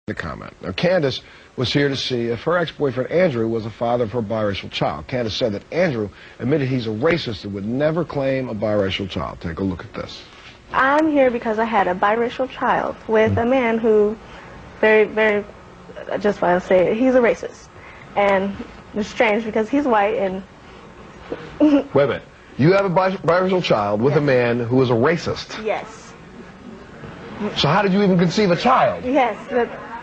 The comment. Now, Candace was here to see if her ex-boyfriend Andrew was the father of her biracial child. Candace said that Andrew admitted he's a racist and would never claim a biracial child. Take a look at this. I'm here because I had a biracial child with a man who, just what I'll say, he's a racist. And it's strange because he's white and... Wait a minute. You have a biracial child with Yes. a man who is a racist. Yes. So how did you even conceive a child? Yes.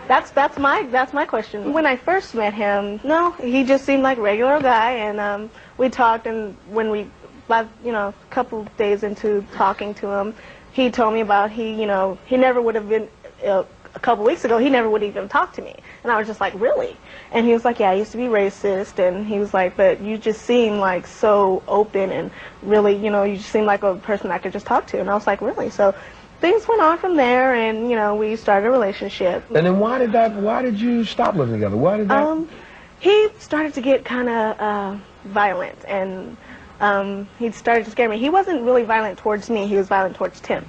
That's my question. When I first met him, no, he just seemed like a regular guy, and we talked, and when we, a couple days into talking to him, he told me about he never would have been, a couple weeks ago, he never would even talk to me. And I was just like, really? And he was like, yeah, I used to be racist, and he was like, but you just seem like so open and really, you just seem like a person I could just talk to. And I was like, really? So things went on from there, and we started a relationship. And then why did you stop living together? Why did that? He started to get kind of violent, and he started to scare me. He wasn't really violent towards me. He was violent towards Tim.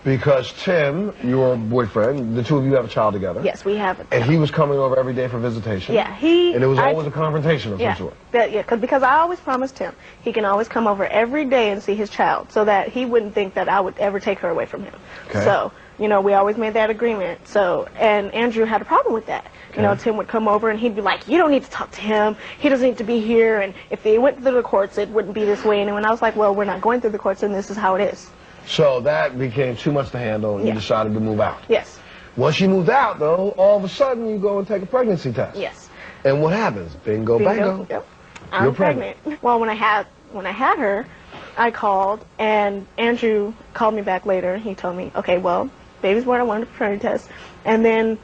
Because Tim, your boyfriend, the two of you have a child together. Yes, we have. And he was coming over every day for visitation. Yeah, and it was always a confrontation of some sort. Because I always promised him he can always come over every day and see his child, so that he wouldn't think that I would ever take her away from him. Okay. So, we always made that agreement. So, and Andrew had a problem with that. Okay. Tim would come over and he'd be like, you don't need to talk to him. He doesn't need to be here. And if they went through the courts, it wouldn't be this way. And when I was like, well, we're not going through the courts, and this is how it is. So that became too much to handle, and you decided to move out. Yes. Once you moved out, though, all of a sudden you go and take a pregnancy test. Yes. And what happens? Bingo, bango. Yep. I'm pregnant. Well, when I had her, I called, and Andrew called me back later. He told me, okay, well, baby's born, I wanted a paternity test. And then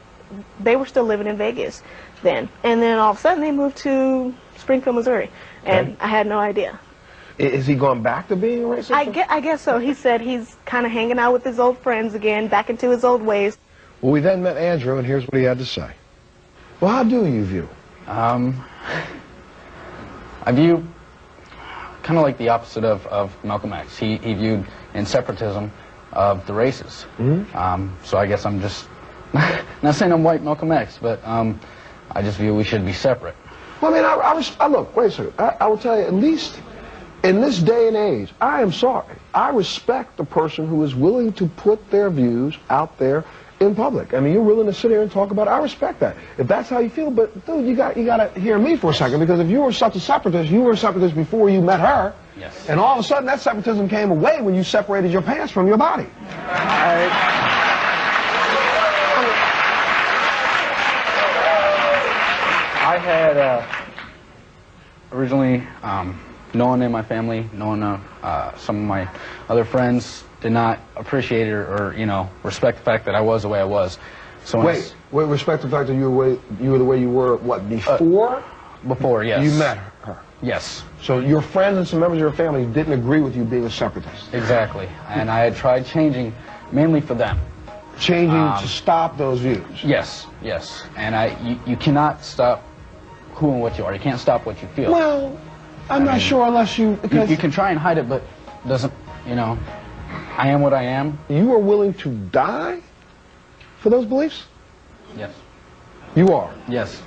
they were still living in Vegas then. And then all of a sudden they moved to Springfield, Missouri. And I had no idea. Is he going back to being a racist? I guess so. He said he's kind of hanging out with his old friends again, back into his old ways. Well, we then met Andrew, and here's what he had to say. Well, how do you view? I view kind of like the opposite of Malcolm X. He viewed in separatism of the races. So I guess I'm just not saying I'm white Malcolm X, but I just view we should be separate. Well, I mean, look, wait a second. I will tell you, at least in this day and age, I am sorry. I respect the person who is willing to put their views out there in public. I mean, you're willing to sit here and talk about it. I respect that. If that's how you feel, but dude, you got to hear me for a second, because if you were such a separatist, you were a separatist before you met her. Yes. And all of a sudden that separatism came away when you separated your pants from your body. I had originally no one in my family, some of my other friends did not appreciate it or respect the fact that I was the way I was. So wait, respect the fact that you were the way you were, what, before? Before, yes. You met her? Yes. So your friends and some members of your family didn't agree with you being a separatist? Exactly. And I had tried changing, mainly for them. Changing to stop those views? Yes, yes. And you cannot stop who and what you are. You can't stop what you feel. Well, I'm not sure unless you... Because you can try and hide it, but doesn't, I am what I am. You are willing to die for those beliefs? Yes. You are? Yes.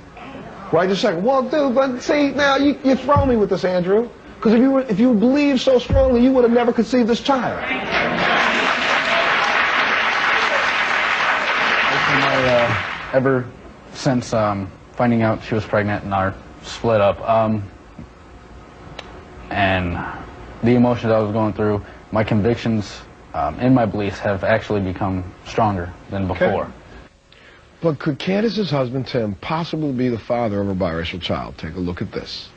Right, just a second. Well, dude, but see, now you're throwing me with this, Andrew. Because if you believe so strongly, you would have never conceived this child. Ever since finding out she was pregnant and our split up, and the emotions I was going through, my convictions and my beliefs have actually become stronger than before. Okay. But could Candace's husband, Tim, possibly be the father of a biracial child? Take a look at this.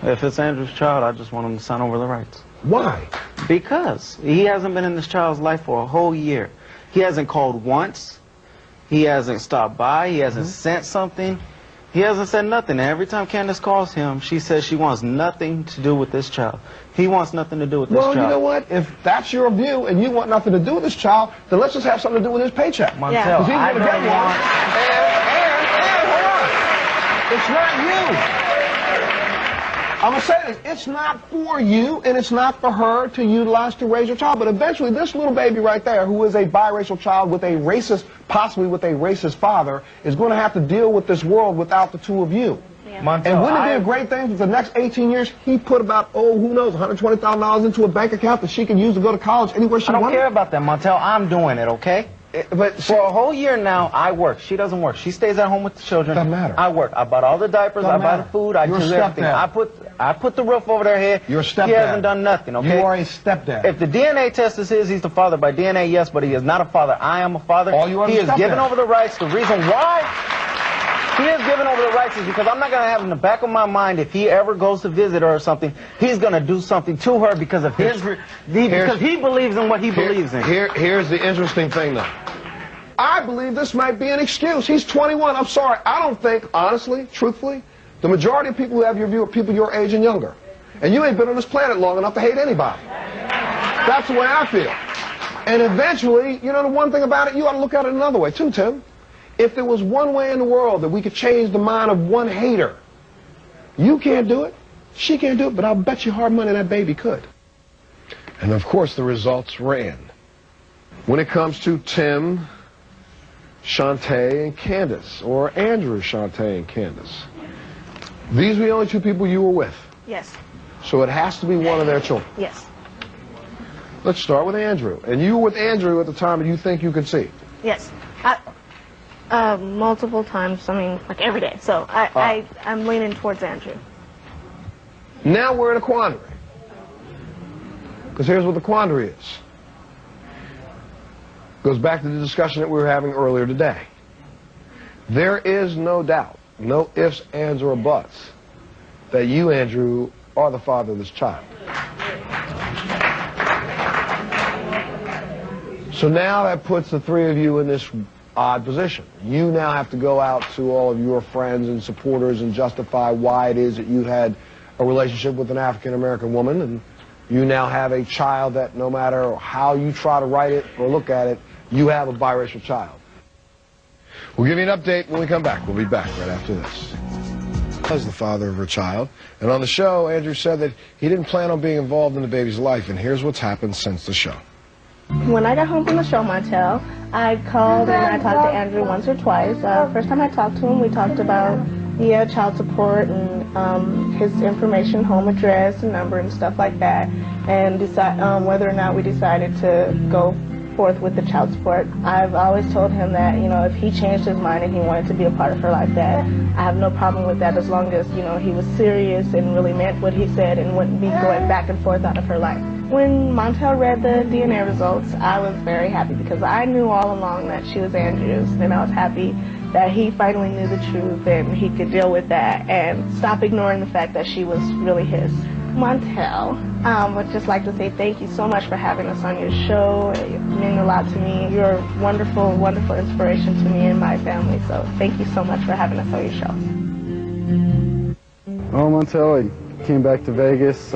If it's Andrew's child, I just want him to sign over the rights. Why? Because he hasn't been in this child's life for a whole year. He hasn't called once. He hasn't stopped by. He hasn't sent something. He hasn't said nothing. And every time Candace calls him, she says she wants nothing to do with this child. He wants nothing to do with this child. Well, you know what? If that's your view and you want nothing to do with this child, then let's just have something to do with his paycheck. Montel, I don't want... And hold on. It's not you. I'm going to say this, it's not for you and it's not for her to utilize to raise your child, but eventually this little baby right there, who is a biracial child with a racist, possibly with a racist father, is going to have to deal with this world without the two of you. Yeah. And wouldn't it be a great thing for the next 18 years, he put about, who knows, $120,000 into a bank account that she can use to go to college anywhere she I don't wanted? care about that, Montel. I'm doing it, okay? But for a whole year now, I work. She doesn't work. She stays at home with the children. Doesn't matter. I work. I bought all the diapers. Doesn't I buy matter. the food. I You're a do everything. stepdad. I put the roof over their head. You're a stepdad. He hasn't done nothing, okay? You are a stepdad. If the DNA test is his, he's the father. By DNA, yes, but he is not a father. I am a father. All you are he is is stepdad. given over the rights. The reason why he is given over the rights is because I'm not going to have in the back of my mind, if he ever goes to visit her or something, he's going to do something to her because of because he believes in what he believes in. Here's the interesting thing, though. I believe this might be an excuse. He's 21. I'm sorry. I don't think, honestly, truthfully, the majority of people who have your view are people your age and younger. And you ain't been on this planet long enough to hate anybody. That's the way I feel. And eventually, you know, the one thing about it, you ought to look at it another way, too, Tim. If there was one way in the world that we could change the mind of one hater, you can't do it, she can't do it, but I'll bet you hard money that baby could. And, of course, the results were in. When it comes to Tim, Shantae, and Candace, or Andrew, Shantae, and Candace, these were the only two people you were with. Yes. So it has to be one of their children. Yes. Let's start with Andrew. And you were with Andrew at the time that you think you conceived. Yes. Multiple times, I mean, like every day. So I'm leaning towards Andrew. Now we're in a quandary. Because here's what the quandary is. Goes back to the discussion that we were having earlier today. There is no doubt, no ifs, ands, or buts, that you, Andrew, are the father of this child. So now that puts the three of you in this odd position. You now have to go out to all of your friends and supporters and justify why it is that you had a relationship with an African-American woman, and you now have a child that no matter how you try to write it or look at it, you have a biracial child. We'll give you an update when we come back. We'll be back right after this. As the father of her child, and on the show, Andrew said that he didn't plan on being involved in the baby's life, and here's what's happened since the show. When I got home from the show, Montel, I called and I talked to Andrew once or twice. First time I talked to him, we talked about child support and his information, home address, and number, and stuff like that, and decide whether or not we decided to go forth with the child support. I've always told him that, if he changed his mind and he wanted to be a part of her like that, I have no problem with that as long as, he was serious and really meant what he said and wouldn't be going back and forth out of her life. When Montel read the DNA results, I was very happy because I knew all along that she was Andrew's, and I was happy that he finally knew the truth and he could deal with that and stop ignoring the fact that she was really his. Montel, would just like to say thank you so much for having us on your show. It means a lot to me. You're a wonderful, wonderful inspiration to me and my family, so thank you so much for having us on your show. Well, Montel, I came back to Vegas,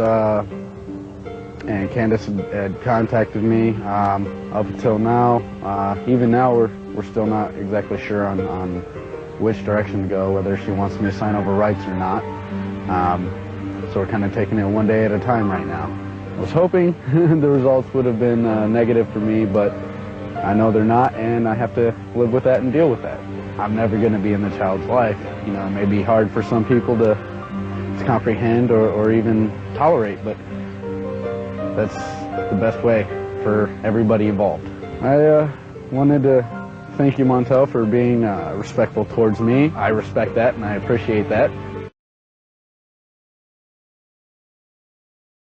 and Candace had contacted me up until now. Even now, we're still not exactly sure on which direction to go, whether she wants me to sign over rights or not. So we're kind of taking it one day at a time right now. I was hoping the results would have been negative for me, but I know they're not, and I have to live with that and deal with that. I'm never going to be in the child's life. It may be hard for some people to comprehend or even tolerate, but that's the best way for everybody involved. I wanted to thank you, Montel, for being respectful towards me. I respect that and I appreciate that.